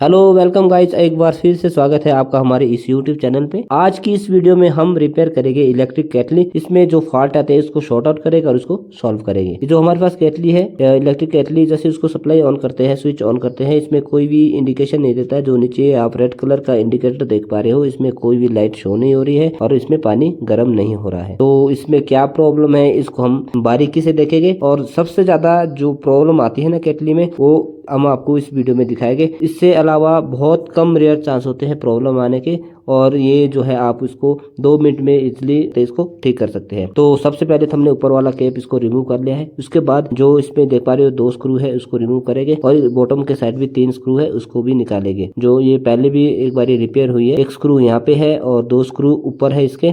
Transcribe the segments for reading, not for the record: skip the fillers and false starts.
Hello welcome guys, एक बार फिर से स्वागत है आपका हमारे इस यूट्यूब चैनल पे। आज की इस वीडियो में हम रिपेयर करेंगे इलेक्ट्रिक केटली। इसमें जो फॉल्ट आते हैं उसको शॉर्ट आउट करेगा और उसको सॉल्व करेंगे। ये जो हमारे पास केटली है, इलेक्ट्रिक केटली, जैसे उसको सप्लाई ऑन करते हैं, स्विच ऑन करते हैं, इसमें कोई भी इंडिकेशन नहीं देता है। जो नीचे आप रेड कलर का इंडिकेटर देख पा रहे हो, इसमें कोई भी लाइट शो नहीं हो रही है और इसमें पानी गर्म नहीं हो रहा है। तो इसमें क्या प्रॉब्लम है इसको हम बारीकी से देखेंगे और सबसे ज्यादा जो प्रॉब्लम आती है ना केटली में, वो हम आपको इस वीडियो में दिखाएंगे। इससे अलावा बहुत कम रेयर चांस होते हैं प्रॉब्लम आने के, और ये जो है आप इसको 2 मिनट में इजिली इसको ठीक कर सकते हैं। तो सबसे पहले तो हमने ऊपर वाला कैप इसको रिमूव कर लिया है। उसके बाद जो इसमें देख पा रहे हो 2 स्क्रू है, उसको रिमूव करेंगे और बॉटम के साइड भी 3 स्क्रू है, उसको भी निकालेंगे। जो ये पहले भी एक बार रिपेयर हुई है। एक स्क्रू यहाँ पे है और 2 स्क्रू ऊपर है इसके,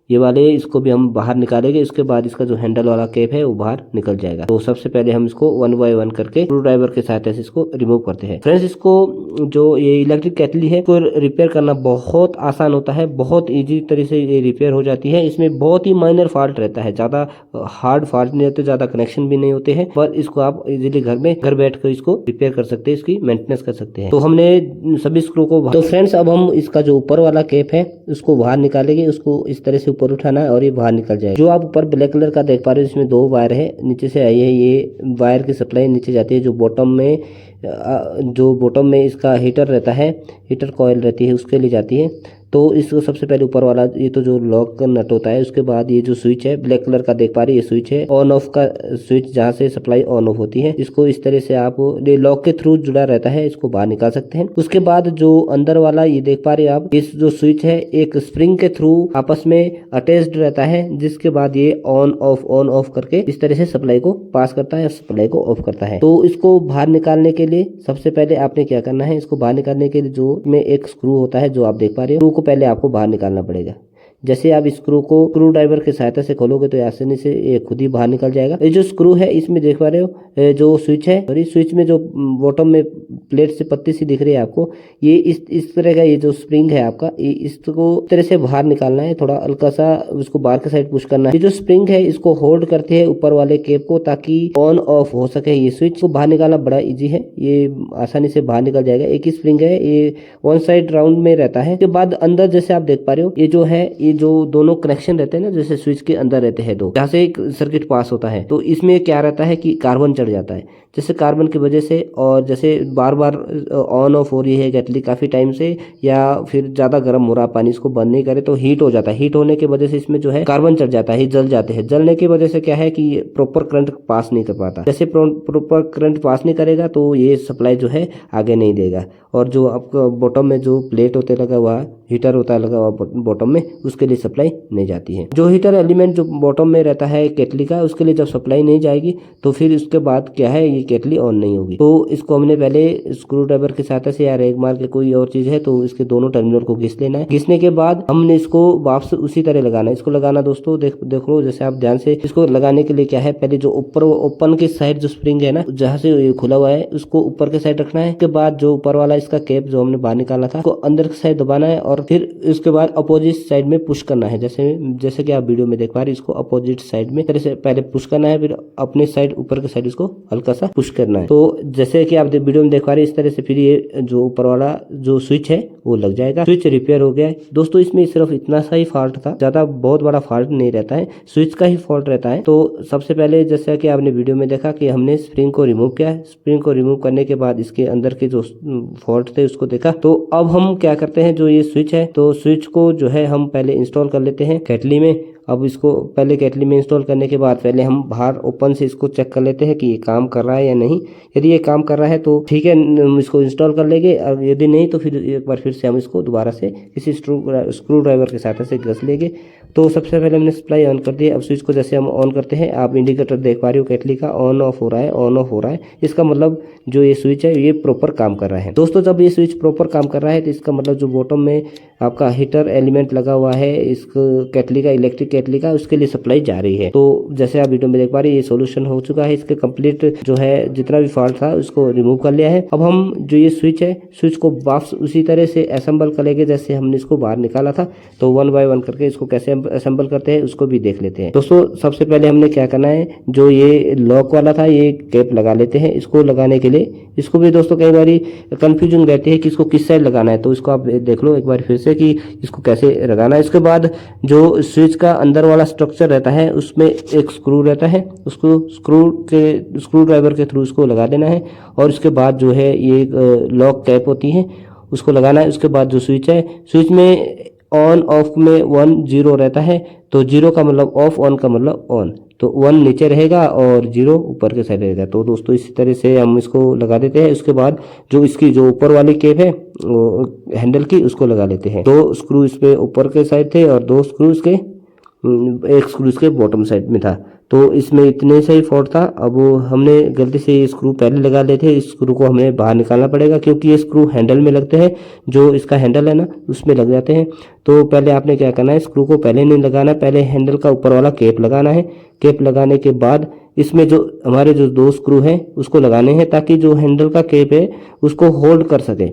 ये वाले, इसको भी हम बाहर निकालेंगे। इसके बाद इसका जो हैंडल वाला कैप है वो बाहर निकल जाएगा। तो सबसे पहले हम इसको 1 बाय 1 करके स्क्रू ड्राइवर के सहायता से इसको रिमूव करते हैं। फ्रेंड्स, इसको जो ये इलेक्ट्रिक केटली है को रिपेयर करना बहुत आसान होता है, बहुत इजी तरीके से ये रिपेयर हो जाती है। इसमें बहुत ही माइनर फॉल्ट रहता है, ज्यादा हार्ड फॉल्ट नहीं होते, ज्यादा कनेक्शन भी नहीं होते हैं, पर इसको आप इजीली घर बैठ कर इसको रिपेयर कर सकते हैं, इसकी मेंटेनेंस कर सकते हैं। तो हमने सभी स्क्रू को, तो फ्रेंड्स अब हम इसका जो ऊपर वाला कैप है उसको बाहर निकालेंगे। उसको इस तरह से ऊपर उठाना है और ये बाहर निकल जाएगा। जो आप ऊपर ब्लैक कलर का देख पा रहे हो, इसमें 2 वायर है, नीचे से आई है। ये वायर की सप्लाई नीचे जाती है। जो बॉटम में इसका हीटर रहता है, हीटर कॉइल रहती है, उसके लिए जाती है। तो इसको सबसे पहले ऊपर वाला ये तो जो लॉक का नट होता है, उसके बाद ये जो स्विच है ब्लैक कलर का देख पा रहे हैं, ये स्विच है ऑन ऑफ का स्विच, जहाँ से सप्लाई ऑन ऑफ होती है। इसको इस तरह से आप लॉक के थ्रू जुड़ा रहता है, इसको बाहर निकाल सकते हैं। उसके बाद जो अंदर वाला ये देख पा रहे हैं आप, इस जो स्विच है एक स्प्रिंग के थ्रू आपस में अटैच्ड रहता है, जिसके बाद ये ऑन ऑफ करके इस तरह से सप्लाई को पास करता है, सप्लाई को ऑफ करता है। तो इसको बाहर निकालने के लिए सबसे पहले आपने क्या करना है, इसको बाहर निकालने के लिए जो में एक स्क्रू होता है, जो आप देख पा रहे हो, पहले आपको बाहर निकालना पड़ेगा। जैसे आप स्क्रू को स्क्रू ड्राइवर की सहायता से खोलोगे तो आसानी से ये खुद ही बाहर निकल जाएगा। ये जो स्क्रू है इसमें देख पा रहे हो, जो स्विच है, और इस स्विच में जो बॉटम में प्लेट से पत्ती सी दिख रही है आपको, ये इस तरह का ये जो स्प्रिंग है आपका, इसको इस तरह से बाहर निकालना है। थोड़ा हल्का सा उसको बाहर के साइड पुश करना है। ये जो स्प्रिंग है इसको होल्ड करते हैं ऊपर वाले केप को, ताकि ऑन ऑफ हो सके। ये स्विच को बाहर निकालना बड़ा इजी है, ये आसानी से बाहर निकल जाएगा। एक ही स्प्रिंग है, ये वन साइड राउंड में रहता है। उसके बाद अंदर जैसे आप देख पा रहे हो, ये जो है, ये जो दोनों कनेक्शन रहते हैं ना, जैसे स्विच के अंदर रहते हैं 2, जहाँ से एक सर्किट पास होता है। तो इसमें क्या रहता है कि कार्बन चढ़ जाता है। जैसे कार्बन की वजह से, और जैसे बार बार ऑन ऑफ हो रही है केटली काफी टाइम से, या फिर ज्यादा गर्म हो रहा पानी, इसको बंद नहीं करे तो हीट हो जाता है। हीट होने की वजह से इसमें जो है कार्बन चढ़ जाता है, जल जाते हैं। जलने की वजह से क्या है कि प्रॉपर करंट पास नहीं कर पाता। जैसे प्रॉपर करंट पास नहीं करेगा तो ये सप्लाई जो है आगे नहीं देगा। और जो आपका बॉटम में जो प्लेट होते लगा हुआ, हीटर होता है लगा हुआ बॉटम में, उसके लिए सप्लाई नहीं जाती है। जो हीटर एलिमेंट जो बॉटम में रहता है केटली का, उसके लिए जब सप्लाई नहीं जाएगी तो फिर उसके बाद क्या है, ये केटली ऑन नहीं होगी। तो इसको हमने पहले स्क्रू ड्राइवर की सहायता से या रेग मार के कोई और चीज है तो इसके दोनों टर्मिनल को घिस लेना है। घिसने के बाद हमने इसको वापस उसी तरह लगाना है। इसको लगाना दोस्तों देख लो, जैसे आप ध्यान से इसको लगाने के लिए क्या है, पहले जो ऊपर ओपन की साइड जो स्प्रिंग है ना, जहाँ से खुला हुआ है, उसको ऊपर के साइड रखना है। उसके बाद जो ऊपर वाला इसका कैप जो हमने बाहर निकाला था, उसको अंदर की साइड दबाना है और फिर उसके बाद अपोजिट साइड में पुश करना है। जैसे कि आप वीडियो में देख पा रहे हैं, इसको अपोजिट साइड में तरह से पहले पुश करना है, फिर अपने साइड ऊपर के साइड इसको हल्का सा पुश करना है। तो जैसे कि आप वीडियो में देख पा रहे हैं, इस तरह से फिर ये जो ऊपर वाला जो स्विच है वो लग जाएगा। स्विच रिपेयर हो गया है दोस्तों। इसमें सिर्फ इतना सा ही फॉल्ट था, ज्यादा बहुत बड़ा फॉल्ट नहीं रहता है, स्विच का ही फॉल्ट रहता है। तो सबसे पहले जैसा कि आपने वीडियो में देखा कि हमने स्प्रिंग को रिमूव किया है। स्प्रिंग को रिमूव करने के बाद इसके अंदर के जो फॉल्ट थे उसको देखा। तो अब हम क्या करते हैं, जो ये स्विच है, तो स्विच को जो है हम पहले इंस्टॉल कर लेते हैं केटली में। अब इसको पहले केटली में इंस्टॉल करने के बाद पहले हम बाहर ओपन से इसको चेक कर लेते हैं कि ये काम कर रहा है या नहीं। यदि ये काम कर रहा है तो ठीक है, हम इसको इंस्टॉल कर लेंगे। और यदि नहीं तो फिर एक बार फिर से हम इसको दोबारा से किसी स्क्रू ड्राइवर के सहायता से घस लेंगे। तो सबसे पहले हमने सप्लाई ऑन कर दी। अब स्विच को जैसे हम ऑन करते हैं, आप इंडिकेटर देख पा रहे हो केटली का, ऑन ऑफ हो रहा है, ऑन ऑफ हो रहा है। इसका मतलब जो ये स्विच है ये प्रॉपर काम कर रहा है। दोस्तों, जब ये स्विच प्रॉपर काम कर रहा है तो इसका मतलब जो बॉटम में आपका हीटर एलिमेंट लगा हुआ है, इस केटली का, इलेक्ट्रिक केटली का उसके लिए सप्लाई जा रही है। तो जैसे आप वीडियो में देख पा रहे हैं, ये सोल्यूशन हो चुका है। इसके कंप्लीट जो है जितना भी फॉल्ट था उसको रिमूव कर लिया है। अब हम जो ये स्विच है, स्विच को वापस उसी तरह से असेंबल करेंगे जैसे हमने इसको बाहर निकाला था। तो 1 बाय 1 करके इसको कैसे असेंबल करते हैं उसको भी देख लेते हैं। दोस्तों सबसे पहले हमने क्या करना है, जो ये लॉक वाला था ये कैप लगा लेते हैं। इसको लगाने के लिए इसको भी दोस्तों कई बार कंफ्यूजन रहती है कि इसको किस साइड लगाना है, तो इसको आप देख लो एक बार फिर से कि इसको कैसे लगाना है। इसके बाद जो स्विच का अंदर वाला स्ट्रक्चर रहता है उसमें एक स्क्रू रहता है, उसको स्क्रू ड्राइवर के थ्रू इसको लगा देना है। और इसके बाद जो है ये लॉक कैप होती है उसको लगाना है। उसके बाद जो स्विच है, स्विच में ऑन ऑफ में 1 0 रहता है। तो 0 का मतलब ऑफ, ऑन का मतलब ऑन। तो 1 नीचे रहेगा और 0 ऊपर के साइड रहेगा। तो दोस्तों इसी तरह से हम इसको लगा देते हैं। उसके बाद जो इसकी जो ऊपर वाली केप है हैंडल की उसको लगा लेते हैं। 2 स्क्रू इसमें ऊपर के साइड थे और 2 स्क्रू इसके एक स्क्रू इसके बॉटम साइड में था। तो इसमें इतने से ही फॉल्ट था। अब हमने गलती से ये स्क्रू पहले लगा लिए थे, इस स्क्रू को हमें बाहर निकालना पड़ेगा क्योंकि ये स्क्रू हैंडल में लगते हैं, जो इसका हैंडल है ना उसमें लग जाते हैं। तो पहले आपने क्या करना है, स्क्रू को पहले नहीं लगाना, पहले हैंडल का ऊपर वाला केप लगाना है। केप लगाने के बाद इसमें जो हमारे जो 2 स्क्रू हैं उसको लगाने हैं ताकि जो हैंडल का केप है उसको होल्ड कर सके।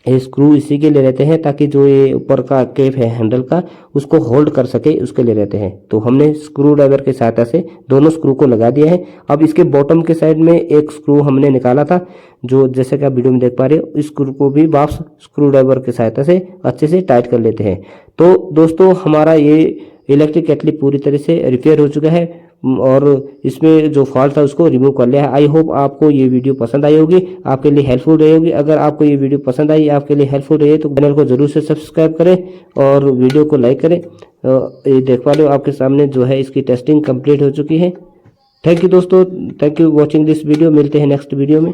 ये स्क्रू इसी के लिए रहते हैं ताकि जो ये ऊपर का केप है हैंडल का उसको होल्ड कर सके, उसके लिए रहते हैं। तो हमने स्क्रू ड्राइवर की सहायता से दोनों स्क्रू को लगा दिया है। अब इसके बॉटम के साइड में एक स्क्रू हमने निकाला था, जो जैसे कि आप वीडियो में देख पा रहे हो, इस स्क्रू को भी वापस स्क्रू ड्राइवर की सहायता से अच्छे से टाइट कर लेते हैं। तो दोस्तों हमारा ये इलेक्ट्रिक केटली पूरी तरह से रिपेयर हो चुका है और इसमें जो फॉल्ट था उसको रिमूव कर लिया है। आई होप आपको ये वीडियो पसंद आई होगी, आपके लिए हेल्पफुल रही होगी। अगर आपको ये वीडियो पसंद आई, आपके लिए हेल्पफुल रही है तो चैनल को जरूर से सब्सक्राइब करें और वीडियो को लाइक करें। ये देख पा रहे हो आपके सामने जो है इसकी टेस्टिंग कंप्लीट हो चुकी है। थैंक यू दोस्तों, thank you watching this video. मिलते हैं नेक्स्ट वीडियो में।